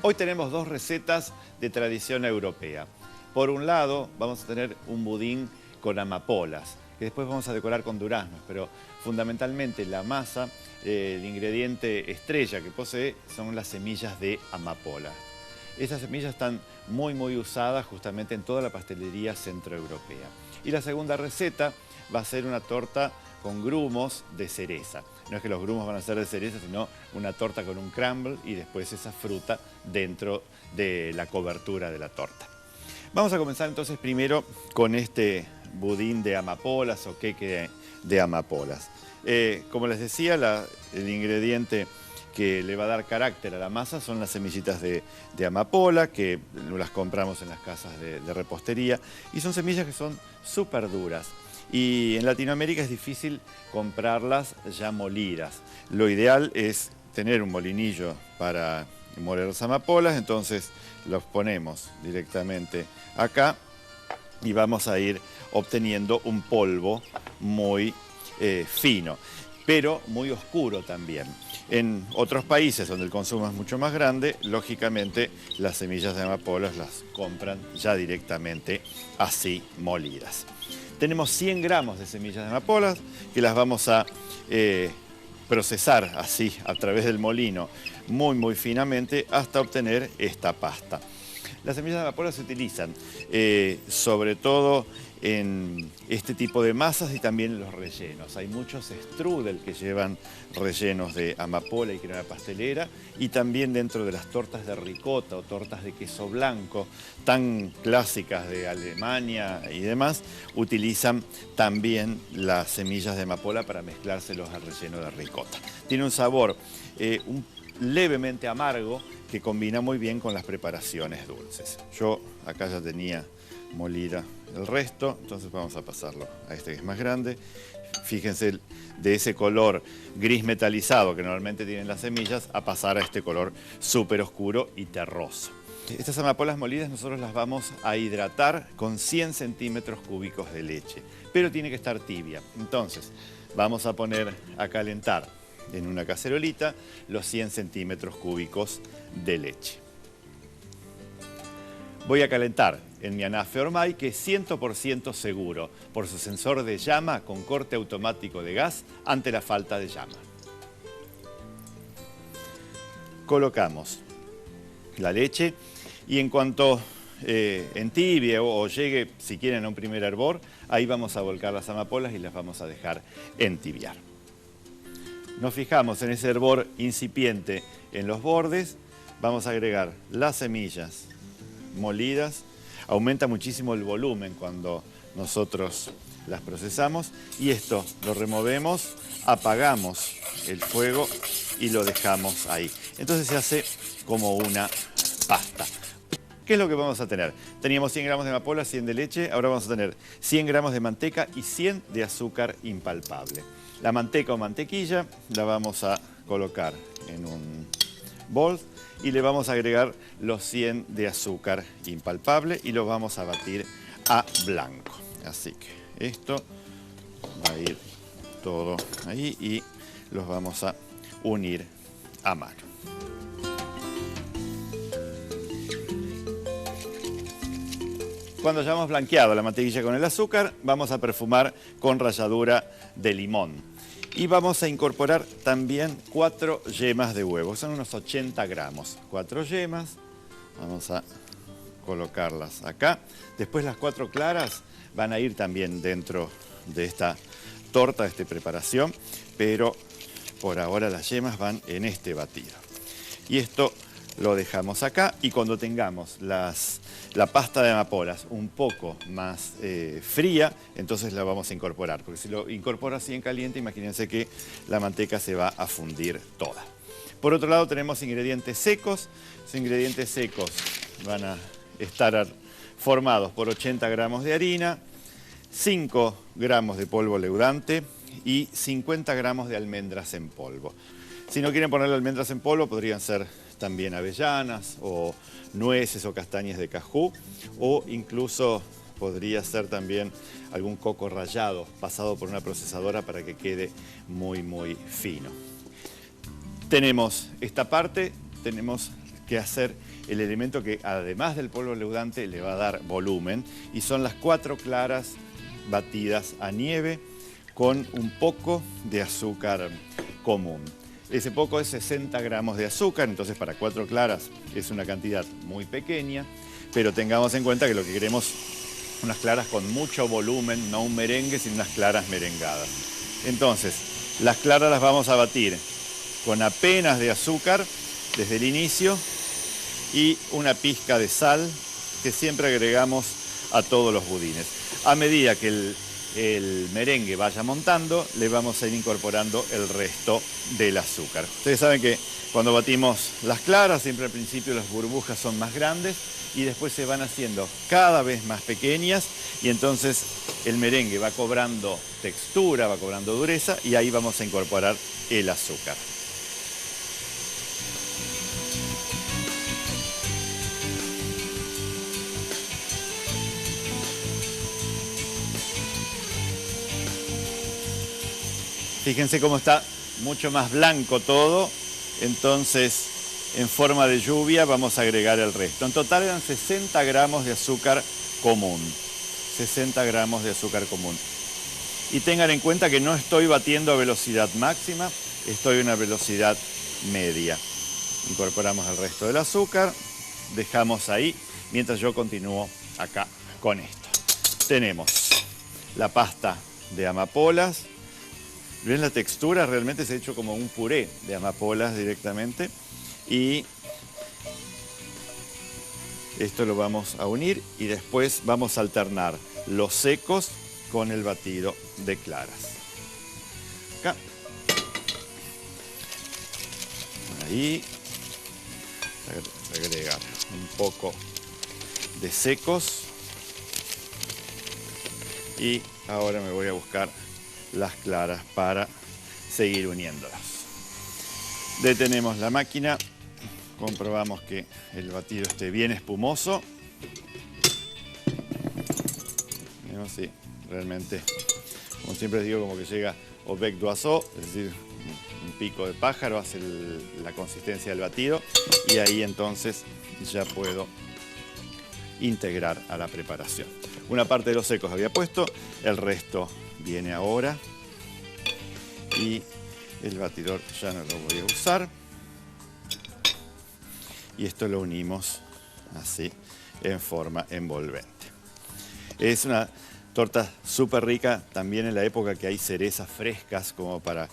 Hoy tenemos dos recetas de tradición europea. Por un lado vamos a tener un budín con amapolas, que después vamos a decorar con duraznos, pero fundamentalmente la masa, el ingrediente estrella que posee son las semillas de amapola. Esas semillas están muy usadas justamente en toda la pastelería centroeuropea. Y la segunda receta va a ser una torta con grumos de cereza. No es que los grumos van a ser de cereza, sino una torta con un crumble y después esa fruta dentro de la cobertura de la torta. Vamos a comenzar entonces primero con este budín de amapolas o queque de amapolas. Como les decía, el ingrediente que le va a dar carácter a la masa son las semillitas de amapola, que las compramos en las casas de repostería, y son semillas que son súper duras. Y en Latinoamérica es difícil comprarlas ya molidas. Lo ideal es tener un molinillo para moler las amapolas, entonces los ponemos directamente acá y vamos a ir obteniendo un polvo muy fino, pero muy oscuro también. En otros países donde el consumo es mucho más grande, lógicamente las semillas de amapolas las compran ya directamente así molidas. Tenemos 100 gramos de semillas de amapolas que las vamos a procesar así a través del molino muy finamente hasta obtener esta pasta. Las semillas de amapola se utilizan sobre todo en este tipo de masas y también en los rellenos. Hay muchos strudel que llevan rellenos de amapola y crema pastelera, y también dentro de las tortas de ricota o tortas de queso blanco, tan clásicas de Alemania y demás, utilizan también las semillas de amapola para mezclárselos al relleno de ricota. Tiene un sabor levemente amargo que combina muy bien con las preparaciones dulces. Yo acá ya tenía molida el resto, entonces vamos a pasarlo a este que es más grande. Fíjense de ese color gris metalizado que normalmente tienen las semillas a pasar a este color súper oscuro y terroso. Estas amapolas molidas nosotros las vamos a hidratar con 100 centímetros cúbicos de leche, pero tiene que estar tibia. Entonces vamos a poner a calentar en una cacerolita los 100 centímetros cúbicos de leche. Voy a calentar en mi anafe Ormay, que es 100% seguro por su sensor de llama con corte automático de gas ante la falta de llama. Colocamos la leche y en cuanto entibie o llegue, si quieren, a un primer hervor, ahí vamos a volcar las amapolas y las vamos a dejar entibiar. Nos fijamos en ese hervor incipiente en los bordes, vamos a agregar las semillas molidas. Aumenta muchísimo el volumen cuando nosotros las procesamos y esto lo removemos, apagamos el fuego y lo dejamos ahí. Entonces se hace como una pasta. ¿Qué es lo que vamos a tener? Teníamos 100 gramos de amapola, 100 de leche, ahora vamos a tener 100 gramos de manteca y 100 de azúcar impalpable. La manteca o mantequilla la vamos a colocar en un bol y le vamos a agregar los 100 de azúcar impalpable y los vamos a batir a blanco. Así que esto va a ir todo ahí y los vamos a unir a mano. Cuando ya hemos blanqueado la mantequilla con el azúcar, vamos a perfumar con ralladura de limón. Y vamos a incorporar también 4 yemas de huevo, son unos 80 gramos. 4 yemas, vamos a colocarlas acá. Después las 4 claras van a ir también dentro de esta torta, de esta preparación, pero por ahora las yemas van en este batido. Y esto lo dejamos acá y cuando tengamos la pasta de amapolas un poco más fría, entonces la vamos a incorporar. Porque si lo incorporo así en caliente, imagínense que la manteca se va a fundir toda. Por otro lado tenemos ingredientes secos. Los ingredientes secos van a estar formados por 80 gramos de harina, 5 gramos de polvo leudante y 50 gramos de almendras en polvo. Si no quieren ponerle almendras en polvo, podrían ser también avellanas o nueces o castañas de cajú, o incluso podría ser también algún coco rallado pasado por una procesadora para que quede muy fino. Tenemos esta parte, tenemos que hacer el elemento que además del polvo leudante le va a dar volumen, y son las 4 claras batidas a nieve con un poco de azúcar común. Ese poco es 60 gramos de azúcar, entonces para 4 claras es una cantidad muy pequeña, pero tengamos en cuenta que lo que queremos unas claras con mucho volumen, no un merengue, sino unas claras merengadas. Entonces, las claras las vamos a batir con apenas de azúcar desde el inicio y una pizca de sal que siempre agregamos a todos los budines. A medida que el merengue vaya montando, le vamos a ir incorporando el resto del azúcar. Ustedes saben que cuando batimos las claras, siempre al principio las burbujas son más grandes y después se van haciendo cada vez más pequeñas, y entonces el merengue va cobrando textura, va cobrando dureza, y ahí vamos a incorporar el azúcar. Fíjense cómo está mucho más blanco todo, entonces en forma de lluvia vamos a agregar el resto. En total eran 60 gramos de azúcar común. 60 gramos de azúcar común. Y tengan en cuenta que no estoy batiendo a velocidad máxima, estoy a una velocidad media. Incorporamos el resto del azúcar, dejamos ahí, mientras yo continúo acá con esto. Tenemos la pasta de amapolas. ¿Ven la textura? Realmente se ha hecho como un puré de amapolas directamente. Y esto lo vamos a unir y después vamos a alternar los secos con el batido de claras. Acá. Ahí. Agregar un poco de secos. Y ahora me voy a buscar las claras para seguir uniéndolas. Detenemos la máquina, comprobamos que el batido esté bien espumoso. Sí, realmente, como siempre digo, como que llega au bec d'oiseau, es decir, un pico de pájaro, hace la consistencia del batido, y ahí entonces ya puedo integrar a la preparación. Una parte de los secos había puesto, el resto viene ahora, y el batidor ya no lo voy a usar, y esto lo unimos así en forma envolvente. Es una torta súper rica, también en la época que hay cerezas frescas, como para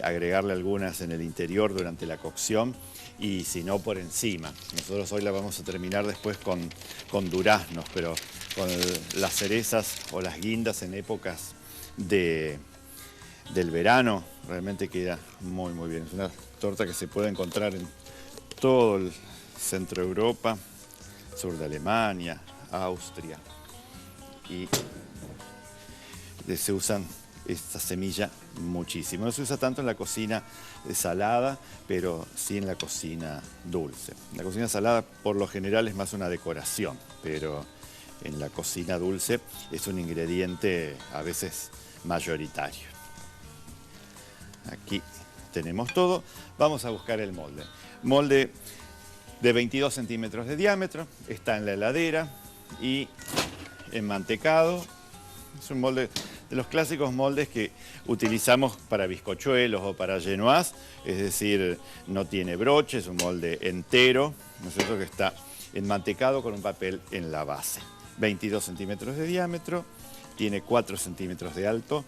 agregarle algunas en el interior durante la cocción, y si no, por encima. Nosotros hoy la vamos a terminar después con duraznos, pero con las cerezas o las guindas en épocas del verano realmente queda muy bien. Es una torta que se puede encontrar en todo el centro de Europa, sur de Alemania, Austria, y se usan esta semilla muchísimo. No se usa tanto en la cocina salada, pero sí en la cocina dulce. La cocina salada por lo general es más una decoración, pero en la cocina dulce es un ingrediente a veces mayoritario. Aquí tenemos todo. Vamos a buscar el molde. Molde de 22 centímetros de diámetro, está en la heladera y enmantecado. Es un molde de los clásicos moldes que utilizamos para bizcochuelos o para genoise, es decir, no tiene broche, es un molde entero, ¿no es cierto?, que está enmantecado con un papel en la base. 22 centímetros de diámetro, tiene 4 centímetros de alto.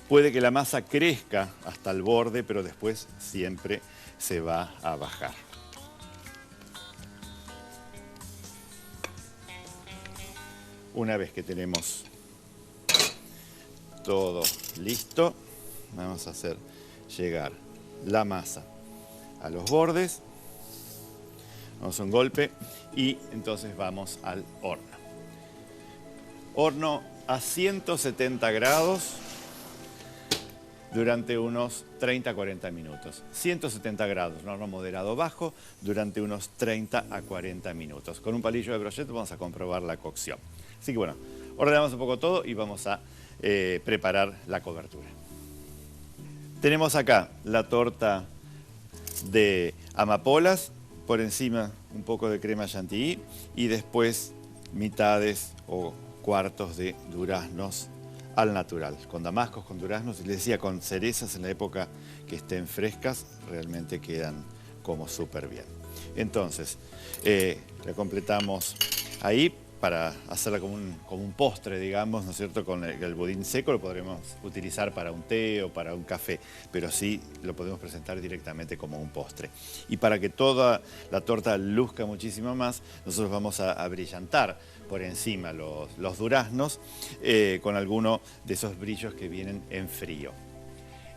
Puede que la masa crezca hasta el borde, pero después siempre se va a bajar. Una vez que tenemos todo listo, vamos a hacer llegar la masa a los bordes. Damos un golpe y entonces vamos al horno. Horno a 170 grados durante unos 30 a 40 minutos. 170 grados, horno moderado bajo, durante unos 30 a 40 minutos. Con un palillo de brochet vamos a comprobar la cocción. Así que bueno, ordenamos un poco todo y vamos a preparar la cobertura. Tenemos acá la torta de amapolas, por encima un poco de crema chantilly y después mitades o cuartos de duraznos al natural, con damascos, con duraznos, y les decía con cerezas en la época que estén frescas, realmente quedan como súper bien. Entonces, la completamos ahí para hacerla como un postre, digamos, ¿no es cierto? Con el budín seco lo podremos utilizar para un té o para un café, pero sí lo podemos presentar directamente como un postre. Y para que toda la torta luzca muchísimo más, nosotros vamos a brillantar por encima los duraznos con alguno de esos brillos que vienen en frío.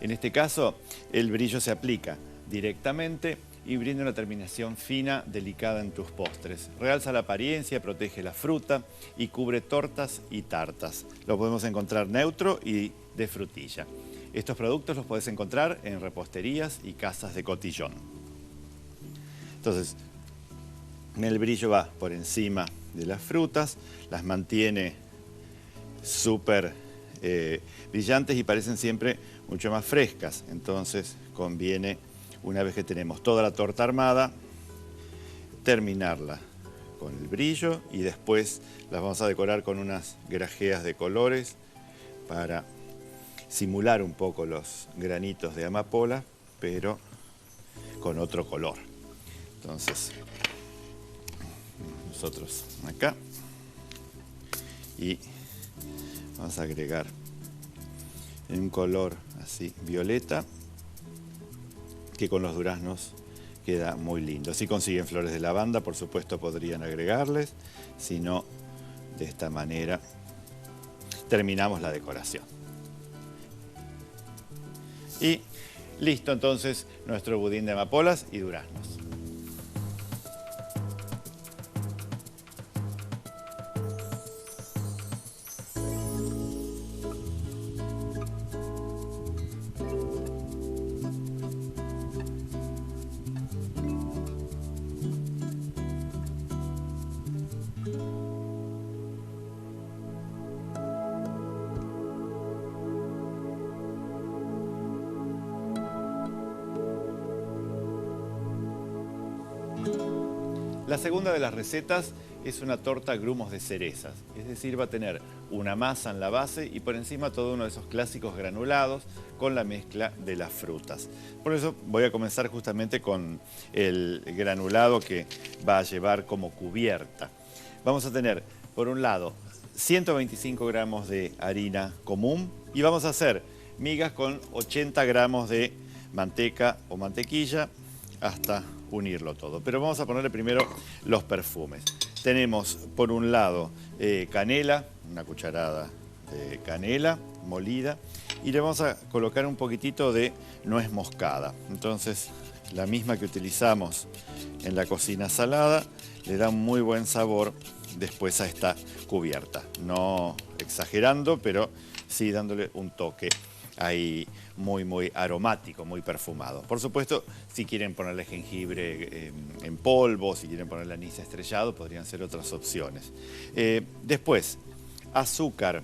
En este caso, el brillo se aplica directamente y brinda una terminación fina, delicada en tus postres. Realza la apariencia, protege la fruta y cubre tortas y tartas. Lo podemos encontrar neutro y de frutilla. Estos productos los puedes encontrar en reposterías y casas de cotillón. Entonces, el brillo va por encima de las frutas, las mantiene súper brillantes y parecen siempre mucho más frescas. Entonces, conviene, una vez que tenemos toda la torta armada, terminarla con el brillo y después las vamos a decorar con unas grajeas de colores para simular un poco los granitos de amapola, pero con otro color. Entonces, nosotros acá y vamos a agregar en un color así violeta, que con los duraznos queda muy lindo. Si consiguen flores de lavanda, por supuesto podrían agregarles, si no, de esta manera terminamos la decoración. Y listo entonces nuestro budín de amapolas y duraznos. La segunda de las recetas es una torta grumos de cerezas, es decir, va a tener una masa en la base y por encima todo uno de esos clásicos granulados con la mezcla de las frutas. Por eso voy a comenzar justamente con el granulado que va a llevar como cubierta. Vamos a tener, por un lado, 125 gramos de harina común y vamos a hacer migas con 80 gramos de manteca o mantequilla hasta unirlo todo. Pero vamos a ponerle primero los perfumes. Tenemos por un lado canela, una cucharada de canela molida y le vamos a colocar un poquitito de nuez moscada. Entonces la misma que utilizamos en la cocina salada le da un muy buen sabor después a esta cubierta. No exagerando, pero sí dándole un toque ahí muy aromático, muy perfumado. Por supuesto, si quieren ponerle jengibre en polvo, si quieren ponerle anís estrellado, podrían ser otras opciones. Después, azúcar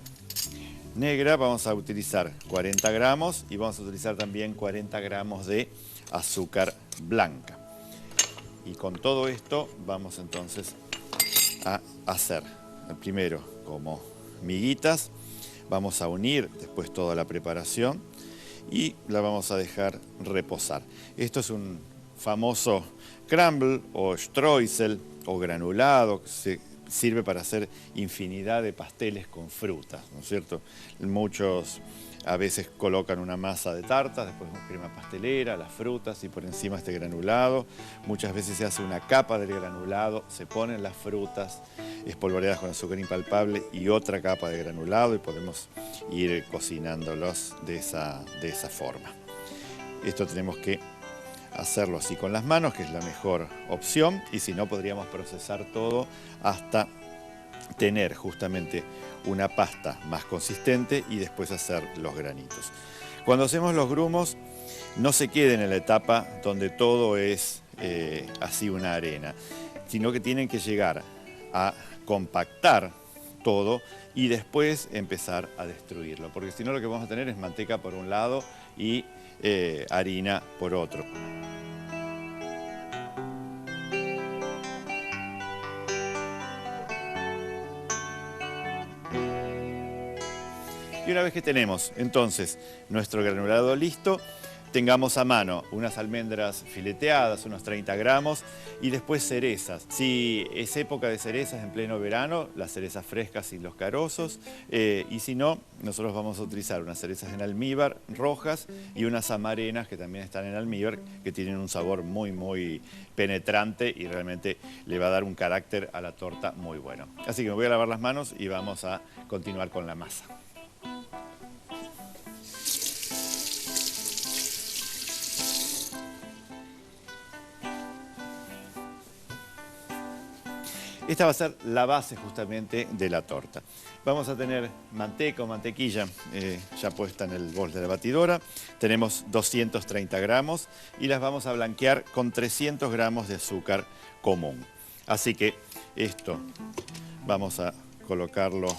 negra, vamos a utilizar 40 gramos y vamos a utilizar también 40 gramos de azúcar blanca. Y con todo esto vamos entonces a hacer primero como miguitas. Vamos a unir después toda la preparación y la vamos a dejar reposar. Esto es un famoso crumble o streusel o granulado que se sirve para hacer infinidad de pasteles con frutas, ¿no es cierto? Muchos a veces colocan una masa de tartas, después una crema pastelera, las frutas y por encima este granulado. Muchas veces se hace una capa del granulado, se ponen las frutas espolvoreadas con azúcar impalpable y otra capa de granulado y podemos ir cocinándolos de esa forma. Esto tenemos que hacerlo así con las manos, que es la mejor opción, y si no podríamos procesar todo hasta tener justamente una pasta más consistente y después hacer los granitos. Cuando hacemos los grumos, no se queden en la etapa donde todo es así una arena, sino que tienen que llegar a compactar todo y después empezar a destruirlo, porque si no lo que vamos a tener es manteca por un lado y harina por otro. Y una vez que tenemos entonces nuestro granulado listo, tengamos a mano unas almendras fileteadas, unos 30 gramos, y después cerezas. Si es época de cerezas en pleno verano, las cerezas frescas y los carozos, y si no, nosotros vamos a utilizar unas cerezas en almíbar rojas y unas amarenas que también están en almíbar, que tienen un sabor muy penetrante y realmente le va a dar un carácter a la torta muy bueno. Así que me voy a lavar las manos y vamos a continuar con la masa. Esta va a ser la base justamente de la torta. Vamos a tener manteca o mantequilla ya puesta en el bol de la batidora. Tenemos 230 gramos y las vamos a blanquear con 300 gramos de azúcar común. Así que esto vamos a colocarlo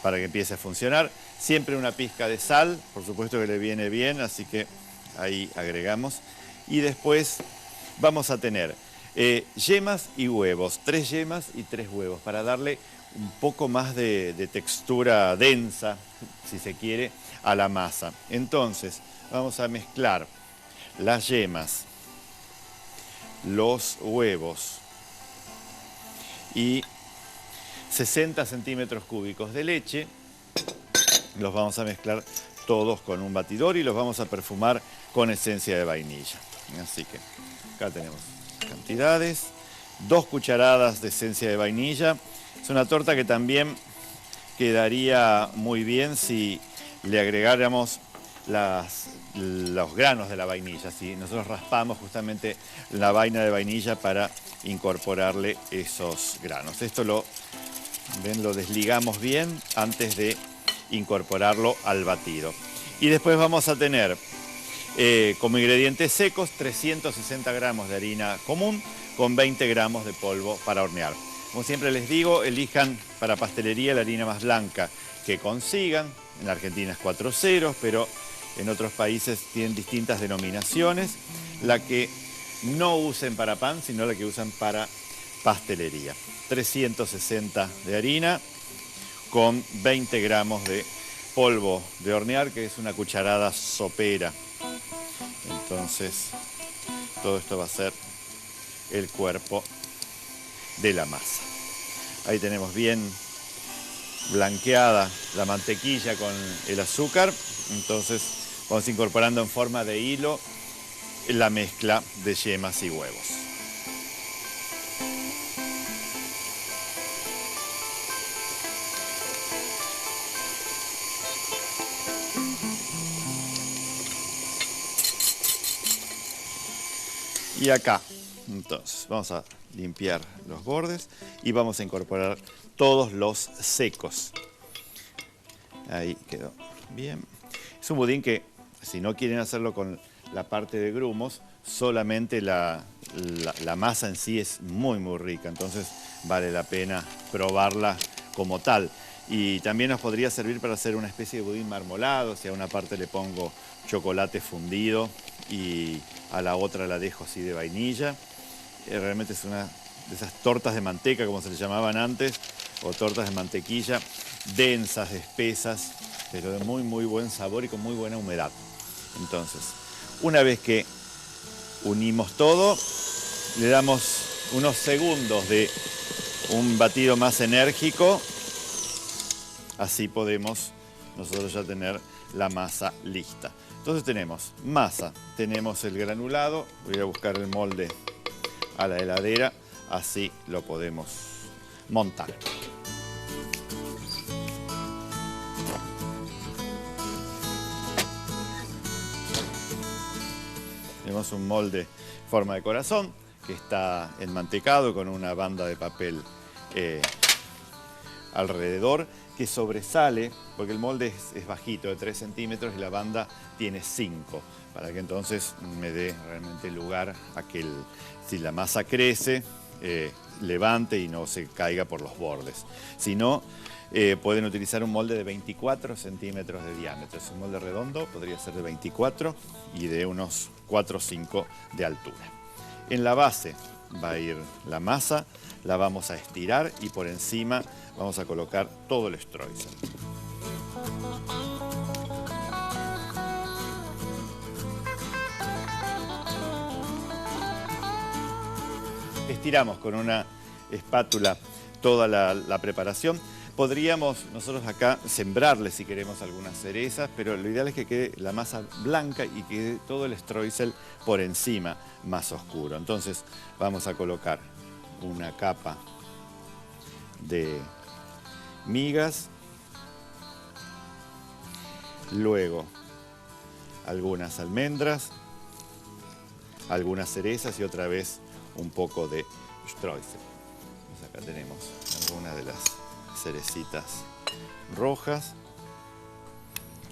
para que empiece a funcionar. Siempre una pizca de sal, por supuesto que le viene bien, así que ahí agregamos. Y después vamos a tener yemas y huevos, 3 yemas y 3 huevos, para darle un poco más de textura densa, si se quiere, a la masa. Entonces, vamos a mezclar las yemas, los huevos y 60 centímetros cúbicos de leche. Los vamos a mezclar todos con un batidor y los vamos a perfumar con esencia de vainilla. Así que acá tenemos cantidades, 2 cucharadas de esencia de vainilla. Es una torta que también quedaría muy bien si le agregáramos los granos de la vainilla. Si nosotros raspamos justamente la vaina de vainilla para incorporarle esos granos. Esto lo desligamos bien antes de incorporarlo al batido. Y después vamos a tener como ingredientes secos 360 gramos de harina común con 20 gramos de polvo para hornear. Como siempre les digo, elijan para pastelería la harina más blanca que consigan. En la Argentina es 4 ceros, pero en otros países tienen distintas denominaciones. La que no usen para pan, sino la que usan para pastelería. 360 de harina con 20 gramos de polvo de hornear, que es una cucharada sopera. Entonces, todo esto va a ser el cuerpo de la masa. Ahí tenemos bien blanqueada la mantequilla con el azúcar. Entonces, vamos incorporando en forma de hilo la mezcla de yemas y huevos. Y acá, entonces, vamos a limpiar los bordes y vamos a incorporar todos los secos. Ahí quedó bien. Es un budín que, si no quieren hacerlo con la parte de grumos, solamente la masa en sí es muy rica, entonces vale la pena probarla como tal. Y también nos podría servir para hacer una especie de budín marmolado, si a una parte le pongo chocolate fundido y a la otra la dejo así de vainilla. Realmente es una de esas tortas de manteca, como se les llamaban antes, o tortas de mantequilla, densas, espesas, pero de muy buen sabor y con muy buena humedad. Entonces, una vez que unimos todo, le damos unos segundos de un batido más enérgico. Así podemos nosotros ya tener la masa lista. Entonces tenemos masa, tenemos el granulado. Voy a buscar el molde a la heladera, así lo podemos montar. Tenemos un molde en forma de corazón que está enmantecado con una banda de papel alrededor que sobresale, porque el molde es bajito, de 3 centímetros, y la banda tiene 5, para que entonces me dé realmente lugar a que si la masa crece, levante y no se caiga por los bordes. Si no, pueden utilizar un molde de 24 centímetros de diámetro. Es un molde redondo, podría ser de 24 y de unos 4 o 5 de altura. En la base va a ir la masa, la vamos a estirar y por encima vamos a colocar todo el streusel. Estiramos con una espátula toda la preparación. Podríamos nosotros acá sembrarle si queremos algunas cerezas, pero lo ideal es que quede la masa blanca y quede todo el streusel por encima más oscuro. Entonces vamos a colocar una capa de migas, luego algunas almendras, algunas cerezas y otra vez un poco de streusel. Pues acá tenemos algunas de las cerecitas rojas.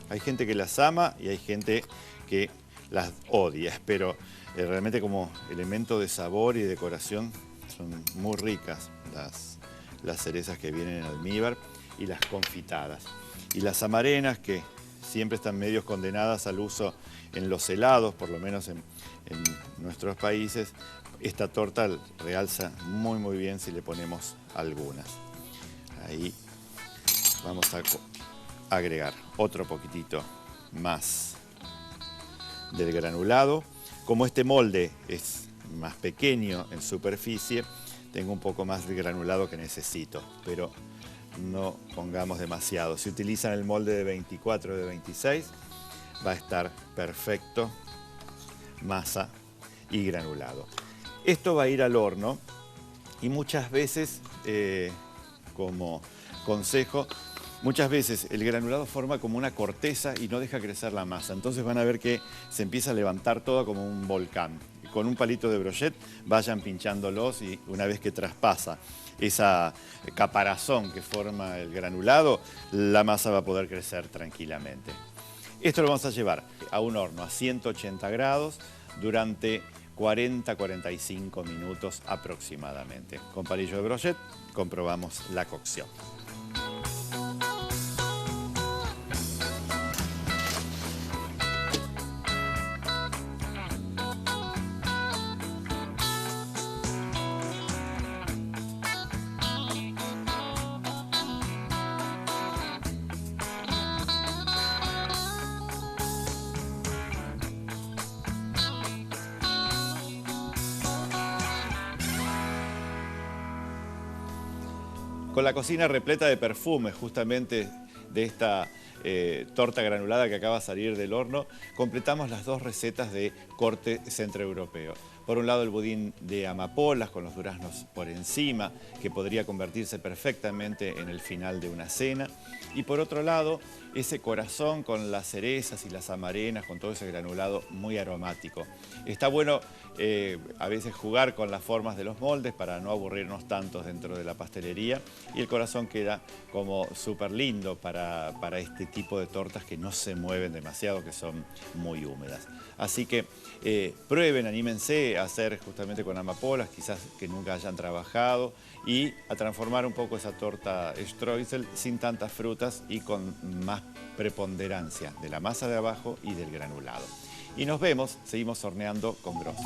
Hay gente que las ama y hay gente que las odia, pero realmente como elemento de sabor y decoración son muy ricas las cerezas que vienen en almíbar y las confitadas. Y las amarenas, que siempre están medio condenadas al uso en los helados, por lo menos en nuestros países, esta torta realza muy bien si le ponemos algunas. Ahí vamos a agregar otro poquitito más del granulado. Como este molde es más pequeño en superficie, tengo un poco más de granulado que necesito, pero no pongamos demasiado. Si utilizan el molde de 24 o de 26, va a estar perfecto, masa y granulado. Esto va a ir al horno y muchas veces, como consejo, muchas veces el granulado forma como una corteza y no deja crecer la masa. Entonces van a ver que se empieza a levantar todo como un volcán. Con un palito de brochet vayan pinchándolos y una vez que traspasa esa caparazón que forma el granulado, la masa va a poder crecer tranquilamente. Esto lo vamos a llevar a un horno a 180 grados durante 40-45 minutos aproximadamente. Con palillo de brochet comprobamos la cocción. Con la cocina repleta de perfumes justamente de esta torta granulada que acaba de salir del horno, completamos las dos recetas de corte centroeuropeo. Por un lado el budín de amapolas con los duraznos por encima, que podría convertirse perfectamente en el final de una cena. Y por otro lado, ese corazón con las cerezas y las amarenas, con todo ese granulado muy aromático. Está bueno a veces jugar con las formas de los moldes para no aburrirnos tanto dentro de la pastelería. Y el corazón queda como súper lindo para este tipo de tortas que no se mueven demasiado, que son muy húmedas. Así que prueben, anímense a hacer justamente con amapolas, quizás que nunca hayan trabajado, y a transformar un poco esa torta streusel sin tantas frutas y con más preponderancia de la masa de abajo y del granulado. Y nos vemos, seguimos horneando con Gross.